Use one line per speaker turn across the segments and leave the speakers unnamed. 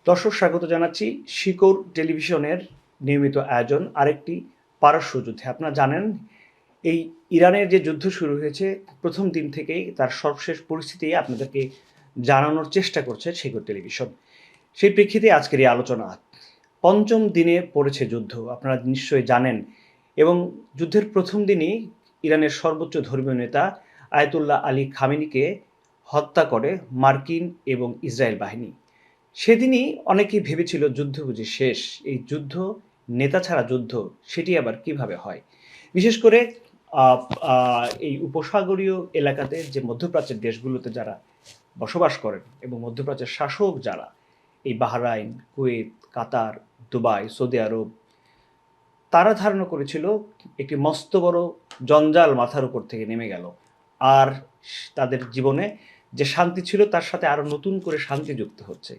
দর্শক স্বাগত জানাচ্ছি শিকড় টেলিভিশনের নিয়মিত আয়োজন আরেকটি পারস্য যুদ্ধে। আপনারা জানেন এই ইরানের যে যুদ্ধ শুরু হয়েছে প্রথম দিন থেকেই তার সর্বশেষ পরিস্থিতি আপনাদেরকে জানানোর চেষ্টা করছে শিকড় টেলিভিশন। সেই প্রেক্ষিতে আজকের এই আলোচনা। পঞ্চম দিনে পড়েছে যুদ্ধ, আপনারা নিশ্চয়ই জানেন, এবং যুদ্ধের প্রথম দিনই ইরানের সর্বোচ্চ ধর্মীয় নেতা আয়াতুল্লাহ আলী খামেনিকে হত্যা করে মার্কিন এবং ইসরায়েল বাহিনী। সেদিনই অনেকেই ভেবেছিল যুদ্ধ বুঝি শেষ। এই যুদ্ধ নেতা ছাড়া যুদ্ধ, সেটি আবার কিভাবে হয়? বিশেষ করে এই উপসাগরীয় এলাকাতে যে মধ্যপ্রাচ্যের দেশগুলোতে যারা বসবাস করেন এবং মধ্যপ্রাচ্যের শাসক যারা, এই বাহরাইন, কুয়েত, কাতার, দুবাই, সৌদি আরব, তারা ধারণা করেছিল একটি মস্ত বড় জঞ্জাল মাথার উপর থেকে নেমে গেল, আর তাদের জীবনে যে শান্তি ছিল তার সাথে আরও নতুন করে শান্তি যুক্ত হচ্ছে।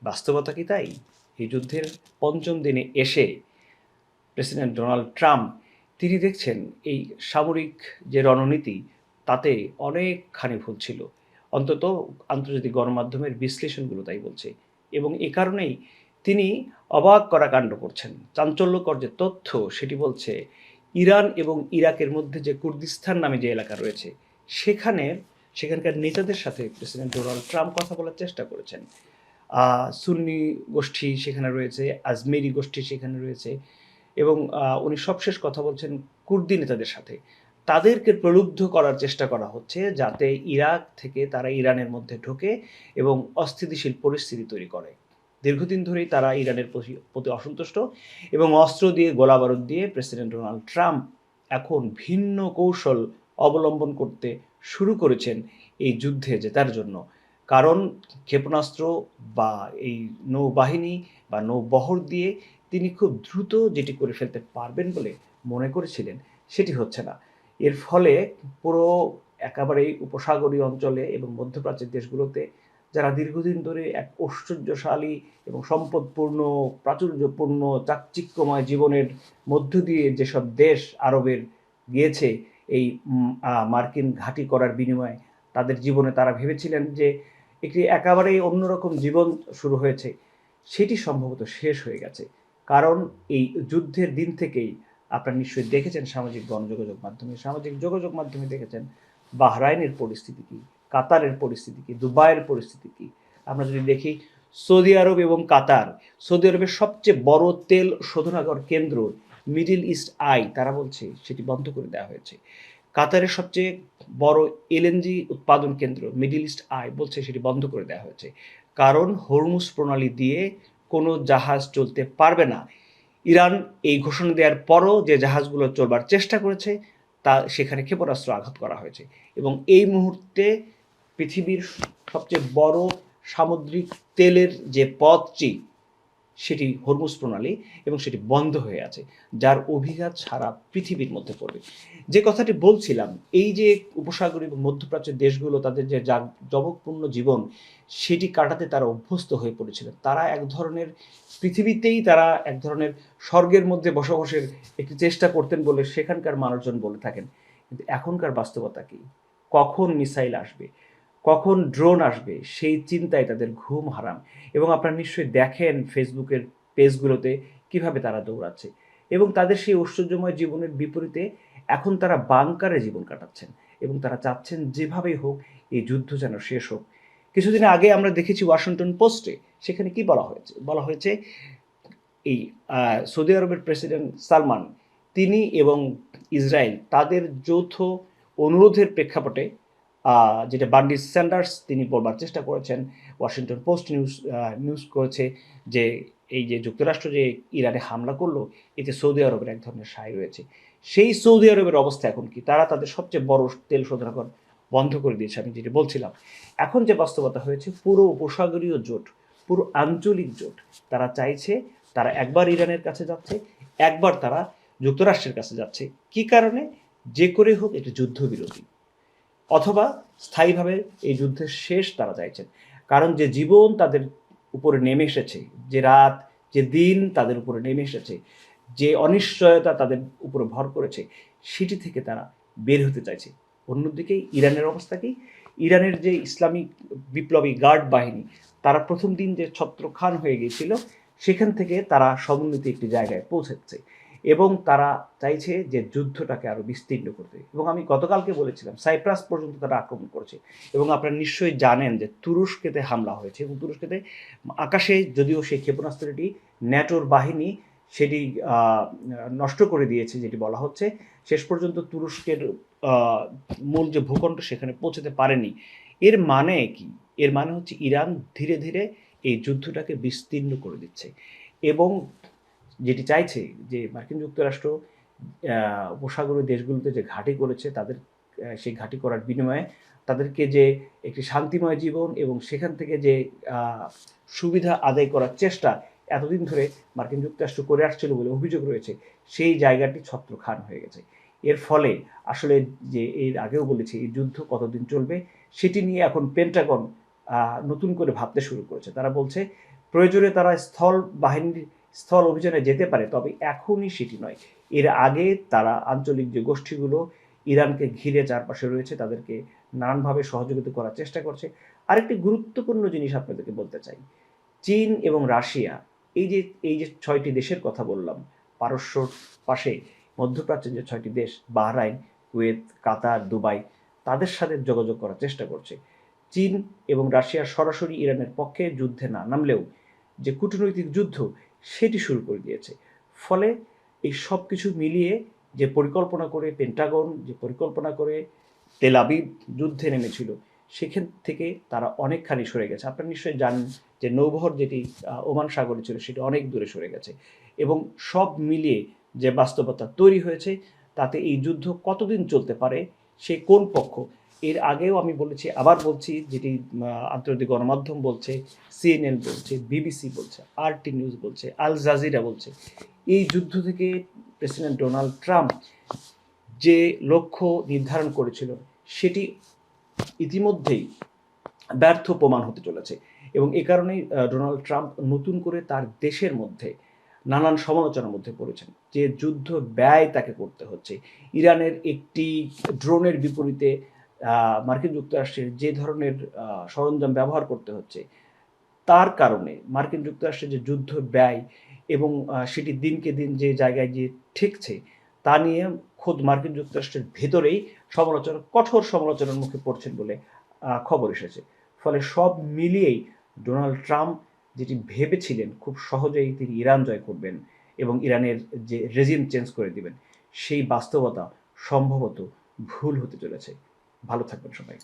বাস্তবতা কি তাই? এই যুদ্ধের পঞ্চম দিনে এসে প্রেসিডেন্ট ডোনাল্ড ট্রাম্প তিনি দেখছেন এই সামরিক যে রণনীতি তাতে অনেকখানি ভুল ছিল, অন্তত আন্তর্জাতিক গণমাধ্যমের বিশ্লেষণগুলো তাই বলছে। এবং এ কারণেই তিনি অবাক করা কাণ্ড করছেন। চাঞ্চল্যকর যে তথ্য সেটি বলছে ইরান এবং ইরাকের মধ্যে যে কুর্দিস্তান নামে যে এলাকা রয়েছে সেখানকার নেতাদের সাথে প্রেসিডেন্ট ডোনাল্ড ট্রাম্প কথা বলার চেষ্টা করেছেন। সুন্নি গোষ্ঠী সেখানে রয়েছে, আজমেরি গোষ্ঠী সেখানে রয়েছে, এবং উনি সবশেষ কথা বলছেন কুর্দি নেতাদের সাথে। তাদেরকে প্রলুব্ধ করার চেষ্টা করা হচ্ছে যাতে ইরাক থেকে তারা ইরানের মধ্যে ঢোকে এবং অস্থিতিশীল পরিস্থিতি তৈরি করে। দীর্ঘদিন ধরেই তারা ইরানের প্রতি অসন্তুষ্ট এবং অস্ত্র দিয়ে গোলাবারুদ দিয়ে প্রেসিডেন্ট ডোনাল্ড ট্রাম্প এখন ভিন্ন কৌশল অবলম্বন করতে শুরু করেছেন এই যুদ্ধে জেতার জন্য। কারণ ক্ষেপণাস্ত্র বা এই নৌবাহিনী বা নৌবহর দিয়ে তিনি খুব দ্রুত যেটি করে ফেলতে পারবেন বলে মনে করেছিলেন সেটি হচ্ছে না। এর ফলে পুরো একেবারেই উপসাগরীয় অঞ্চলে এবং মধ্যপ্রাচ্যের দেশগুলোতে যারা দীর্ঘদিন ধরে এক ঐশ্বর্যশালী এবং সম্পদপূর্ণ, প্রাচুর্যপূর্ণ, চাকচিক্যময় জীবনের মধ্য দিয়ে যেসব দেশ আরবের গিয়েছে এই মার্কিন ঘাঁটি করার বিনিময়ে, তাদের জীবনে তারা ভেবেছিলেন যে একটি একেবারেই অন্যরকম জীবন শুরু হয়েছে, সেটি সম্ভবত শেষ হয়ে গেছে। কারণ এই যুদ্ধের দিন থেকেই আপনারা নিশ্চয়ই দেখেছেন সামাজিক যোগাযোগ মাধ্যমে দেখেছেন বাহরাইনের পরিস্থিতি কী, কাতারের পরিস্থিতি কী, দুবাইয়ের পরিস্থিতি কী। আমরা যদি দেখি সৌদি আরব এবং কাতার, সৌদি আরবের সবচেয়ে বড় তেল শোধনাগার কেন্দ্র মিডিল ইস্ট আই, তারা বলছে সেটি বন্ধ করে দেওয়া হয়েছে। কাতারের সবচেয়ে বড় এলএনজি উৎপাদন কেন্দ্র মিডিল ইস্ট আই বলছে সেটি বন্ধ করে দেওয়া হয়েছে, কারণ হরমুজ প্রণালী দিয়ে কোনো জাহাজ চলতে পারবে না। ইরান এই ঘোষণা দেওয়ার পরও যে জাহাজগুলো চলবার চেষ্টা করেছে তা সেখানে ক্ষেপণাস্ত্র আঘাত করা হয়েছে, এবং এই মুহূর্তে পৃথিবীর সবচেয়ে বড় সামুদ্রিক তেলের যে পথটি সেটি হরমুজ প্রণালী, এবং সেটি বন্ধ হয়ে আছে, যার অভিঘাত সারা পৃথিবীর মধ্যে পড়বে। যে কথাটি বলছিলাম, এই যে উপসাগরীয় এবং মধ্যপ্রাচ্যের দেশগুলো তাদের যে জবকপূর্ণ জীবন সেটি কাটাতে তারা অভ্যস্ত হয়ে পড়েছিলেন। তারা এক ধরনের পৃথিবীতেই তারা এক ধরনের স্বর্গের মধ্যে বসবাসের একটি চেষ্টা করতেন বলে সেখানকার মানুষজন বলে থাকেন। কিন্তু এখনকার বাস্তবতা কী? কখন মিসাইল আসবে, কখন ড্রোন আসবে, সেই চিন্তায় তাদের ঘুম হারাম। এবং আপনারা নিশ্চয়ই দেখেন ফেসবুকের পেজগুলোতে কিভাবে তারা দৌড়াচ্ছে, এবং তাদের সেই ঐশ্বর্যময় জীবনের বিপরীতে এখন তারা বাংকারে জীবন কাটাচ্ছেন, এবং তারা চাচ্ছেন যেভাবেই হোক এই যুদ্ধ যেন শেষ হোক। কিছুদিন আগে আমরা দেখেছি ওয়াশিংটন পোস্টে, সেখানে কি বলা হয়েছে এই সৌদি আরবের প্রেসিডেন্ট সালমান, তিনি এবং ইসরায়েল তাদের যৌথ অনুরোধের প্রেক্ষাপটে যেটা বার্নি স্যান্ডার্স তিনি বলবার চেষ্টা করেছেন, ওয়াশিংটন পোস্ট নিউজ করেছে যে এই যে যুক্তরাষ্ট্র যে ইরানে হামলা করলো এতে সৌদি আরবের এক ধরনের সায় রয়েছে। সেই সৌদি আরবের অবস্থা এখন কি? তারা তাদের সবচেয়ে বড় তেল শোধনাগার বন্ধ করে দিয়েছে, আমি যেটা বলছিলাম। এখন যে বাস্তবতা হয়েছে, পুরো উপসাগরীয় জোট, পুরো আঞ্চলিক জোট, তারা চাইছে, তারা একবার ইরানের কাছে যাচ্ছে, একবার তারা যুক্তরাষ্ট্রের কাছে যাচ্ছে। কি কারণে? যে করে হোক এটা যুদ্ধবিরতি, অথবা স্থায়ীভাবে এই যুদ্ধের শেষ তারা চাইছেন। কারণ যে জীবন তাদের উপরে নেমে এসেছে, যে রাত, যে দিন তাদের উপরে নেমে এসেছে, যে অনিশ্চয়তা তাদের উপরে ভর করেছে, সেটি থেকে তারা বের হতে চাইছে। অন্যদিকে ইরানের অবস্থা কি? ইরানের যে ইসলামিক বিপ্লবী গার্ড বাহিনী, তারা প্রথম দিন যে ছত্রখান হয়ে গিয়েছিল সেখান থেকে তারা সমন্বিত একটি জায়গায় পৌঁছেছে এবং তারা চাইছে যে যুদ্ধটাকে আরও বিস্তীর্ণ করতে। এবং আমি গতকালকে বলেছিলাম সাইপ্রাস পর্যন্ত তারা আক্রমণ করেছে এবং আপনারা নিশ্চয়ই জানেন যে তুরস্কেতে হামলা হয়েছে এবং তুরস্কেতে আকাশে যদিও সেই ক্ষেপণাস্ত্রটি ন্যাটোর বাহিনী সেটি নষ্ট করে দিয়েছে যেটি বলা হচ্ছে, শেষ পর্যন্ত তুরস্কের মূল যে ভূখণ্ড সেখানে পৌঁছতে পারেনি। এর মানে কি? এর মানে হচ্ছে ইরান ধীরে ধীরে এই যুদ্ধটাকে বিস্তীর্ণ করে দিচ্ছে এবং যেটি চাইছে যে মার্কিন যুক্তরাষ্ট্র উপসাগরীয় দেশগুলোতে যে ঘাঁটি করেছে তাদের সেই ঘাঁটি করার বিনিময়ে তাদেরকে যে একটি শান্তিময় জীবন এবং সেখান থেকে যে সুবিধা আদায় করার চেষ্টা এতদিন ধরে মার্কিন যুক্তরাষ্ট্র করে আসছিল বলে অভিযোগ রয়েছে, সেই জায়গাটি ছত্রখান হয়ে গেছে। এর ফলে আসলে যে এর আগেও বলেছি এই যুদ্ধ কতদিন চলবে সেটি নিয়ে এখন পেন্টাগন নতুন করে ভাবতে শুরু করেছে। তারা বলছে প্রয়োজনে তারা স্থল অভিযানে যেতে পারে, তবে এখনই সেটি নয়। এর আগে তারা আঞ্চলিক যে গোষ্ঠীগুলো ইরানকে ঘিরে চারপাশে রয়েছে তাদেরকে নানানভাবে সহযোগিতা করার চেষ্টা করছে। আরেকটি গুরুত্বপূর্ণ জিনিস আপনাদেরকে বলতে চাই, চীন এবং রাশিয়া এই যে 6টি দেশের কথা বললাম পারস্যর পাশে মধ্যপ্রাচ্যের যে 6টি দেশ বাহরাইন, কুয়েত, কাতার, দুবাই, তাদের সাথে যোগাযোগ করার চেষ্টা করছে। চীন এবং রাশিয়া সরাসরি ইরানের পক্ষে যুদ্ধে না নামলেও যে কূটনৈতিক যুদ্ধ সেটি শুরু করে দিয়েছে। ফলে এই সব কিছু মিলিয়ে যে পরিকল্পনা করে পেন্টাগন যে পরিকল্পনা করে তেল আবিব যুদ্ধে নেমেছিল সেখান থেকে তারা অনেকখানি সরে গেছে। আপনারা নিশ্চয়ই জানেন যে নৌবহর যেটি ওমান সাগরে ছিল সেটি অনেক দূরে সরে গেছে এবং সব মিলিয়ে যে বাস্তবতা তৈরি হয়েছে তাতে এই যুদ্ধ কতদিন চলতে পারে, সে কোন পক্ষ, এর আগেও আমি বলেছি আবার বলছি, যেটি আন্তর্জাতিক গণমাধ্যম বলছে, সিএনএন বলছে, বিবিসি বলছে, আরটি নিউজ বলছে, আল জাজিরা বলছে, এই যুদ্ধ থেকে প্রেসিডেন্ট ডোনাল্ড ট্রাম্প যে লক্ষ্য নির্ধারণ করেছিল সেটি ইতিমধ্যেই ব্যর্থ প্রমাণ হতে চলেছে এবং এ কারণেই ডোনাল্ড ট্রাম্প নতুন করে তার দেশের মধ্যে নানান সমালোচনার মধ্যে পড়েছেন যে যুদ্ধ ব্যয় তাকে করতে হচ্ছে। ইরানের একটি ড্রোনের বিপরীতে মার্কিন যুক্তরাষ্ট্রের যে ধরনের সরঞ্জাম ব্যবহার করতে হচ্ছে তার কারণে মার্কিন যুক্তরাষ্ট্রের যে যুদ্ধ ব্যয় এবং সেটি দিনকে দিন যে জায়গায় গিয়ে ঠেকছে তা নিয়ে খোদ মার্কিন যুক্তরাষ্ট্রের ভেতরেই কঠোর সমালোচনার মুখে পড়ছেন বলে খবর এসেছে। ফলে সব মিলিয়েই ডোনাল্ড ট্রাম্প যেটি ভেবেছিলেন খুব সহজেই তিনি ইরান জয় করবেন এবং ইরানের যে রেজিম চেঞ্জ করে দিবেন, সেই বাস্তবতা সম্ভবত ভুল হতে চলেছে। ভালো থাকবেন সবাই।